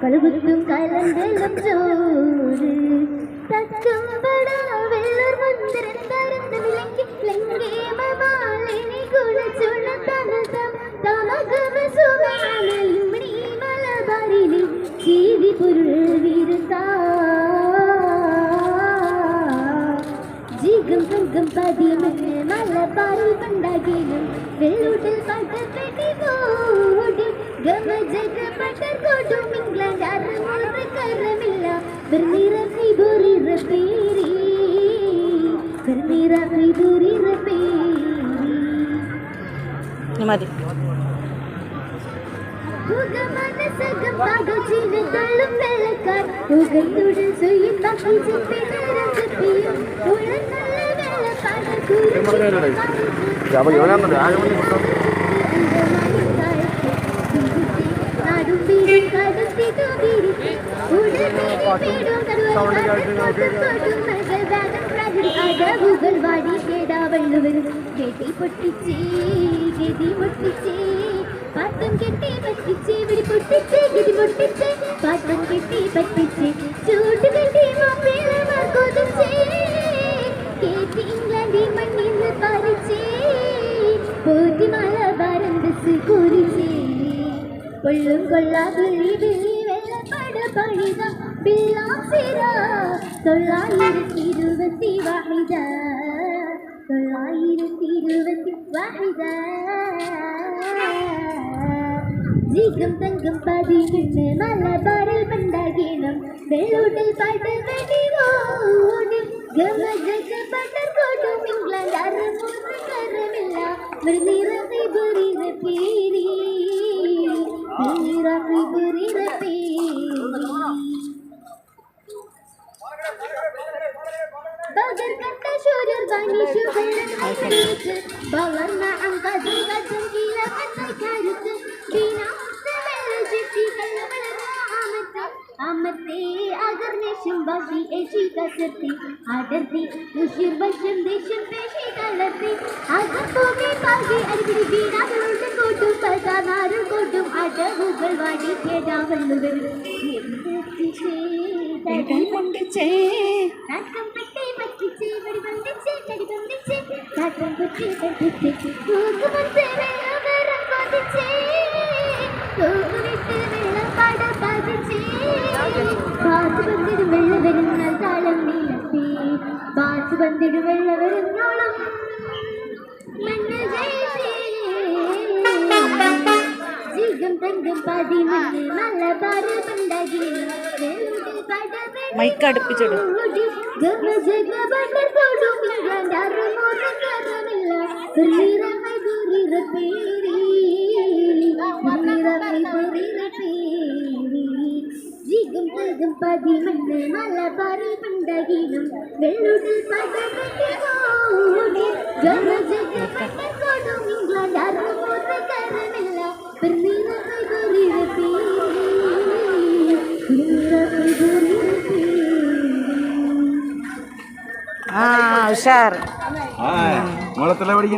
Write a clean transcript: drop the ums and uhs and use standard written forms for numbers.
കൽബുത്തും കലന്തലും ചോറ് തച്ചുംപട വെള്ളർ മന്ദിരം തരന്ന വിലങ്കി ലങ്കേ മമാലിനി കുലച്ചുണ തനതം തമഗമ സുമാലിമണി മലബാരിലി ജീവി പൊരുൾ വിരുത്താ ജീകം സംഘം പതിമെന്ന് മലബാരിൽ പണ്ടാകിലും വെള്ളൂട്ടിൽ പാട്ടപ്പെട്ടി പോടി ഗമ ജഗ പട്ടർ കൊടും ഇംഗ്ലണ്ട് അറുമുറ കരമില്ല വെർനിറക്കി ദൂരി റപ്പേരി വെർനിറക്കി ദൂരി റപ്പേരി മതി മനസകം പകച്ചിന തള്ളും വെള്ളക്കാർ ഉകത്തുടൽ സുയും ബാക്കി ചെപ്പിനരം ചെപ്പിയും ഉഴങ്ങുള്ള വെള്ളക്കാടർ നാടുംപീടും കടുത്തി തൂതിരിച്ച് അടവുകൾ വാടി കേടാവള്ളുവരും കെട്ടി പൊട്ടിച്ചേ ഗതി പൊട്ടിച്ചേ പാട്ടം കെട്ടി പറ്റിച്ച് വിടി പൊട്ടിച്ച് ഗതി പൊട്ടിച്ച് പാട്ടം കെട്ടി പറ്റിച്ച് ചൂട്ട് കെട്ടി മാപ്പിളമാർ കൊതിച്ചേ കേട്ടി ഇംഗ്ലണ്ടിൽ മണ്ണിന്ന് പറിച്ചേ പോറ്റി മലബാരം ബസ് കുറിച്ചേ കൊള്ളും കൊള്ളാ വിളി വിളി വെള്ളപ്പട പണിത പിള്ളാസിര 921 വാഹിദ 921 വാഹിദ ജീകം തങ്കം പതിവിട്ട് മലബാറിൽ പണ്ടാകീണം വെള്ളൂട്ടിൽ പാട്ട് വെടി ഓടി ഗമ ജഗ പട്ടർ കോട്ടും ഇംഗ്ലണ്ട് അറുമുറ കരമില്ല വെർനിറക്കി ദൂരി റപ്പേരി വെർനിറക്കി ദൂരി റപ്പേരി ബഗർ കട്ട ശൂരർ ബനി ശുഭരൻ ഹൈസരിച്ച് ബവർണ അങ്കദ് ഗജം കീല പച്ചൈ കരുത്ത് ബീന മുസ്തമേൽ ജിത്തി കല്ലവള ആമത്തെ അഗർ നേഷം ബാഷി ഏഷി കസത്തി ആദർത്തി ഉഷിർ ബഷം ദേശം പേഷി കലത്തി അഗർ ഭൂമി പാകി അരിപിടി ബീനാകളുടെ കോട്ടും പൽക്കാനാരും കോട്ടും അടവുകൾ വാടി കേടാവള്ളുവരും കൊണ്ടിച്ചേ നാട്ടം പെട്ടി പറ്റിച്ചേ വടി ബന്ധിച്ചേ കടി ബന്ധിച്ചേ നാട്ടം പെട്ടി പറ്റിച്ചേ തൂക്കുമത്തെ വെള്ളം കൊതിച്ചേ തൂവിട്ട് വെള്ളം പട പതിച്ചേ പാത്ത് ബന്ധിട് വെള്ള വരുന്ന താളം നീലത്തി പാത്ത് ബന്ധിട് വെള്ള വരുന്നോളം മണ്ണ് ജയിച്ചേ ജീകം തങ്കം പതിമണ്ണ് മലബാറ് പണ്ടാകി മൈക്ക് അടുപ്പിച്ചിടും ഗമ ജഗ പട്ടർ കൊടും ഇംഗ്ലണ്ട് അറുമുറ കരമില്ല വെർനിറക്കി ദൂരി റപ്പേരി വെർനിറക്കി ദൂരി റപ്പേരി ജീകം തങ്കം പതിമണ്ണ് മലബാറിൽ പണ്ടാകിലും വെള്ളൂട്ടിൽ പാട്ട് വെടി ഓടി ഗമ ജഗ പട്ടർ കൊടും ഇംഗ്ലണ്ട് അറുമുറ കരമില്ല വെർനിറക്കി ദൂരി റപ്പേരി വെർനിറക്കി ദൂരി റപ്പേരി ഉഷാർ മോളെത്ര പഠിക്കുന്ന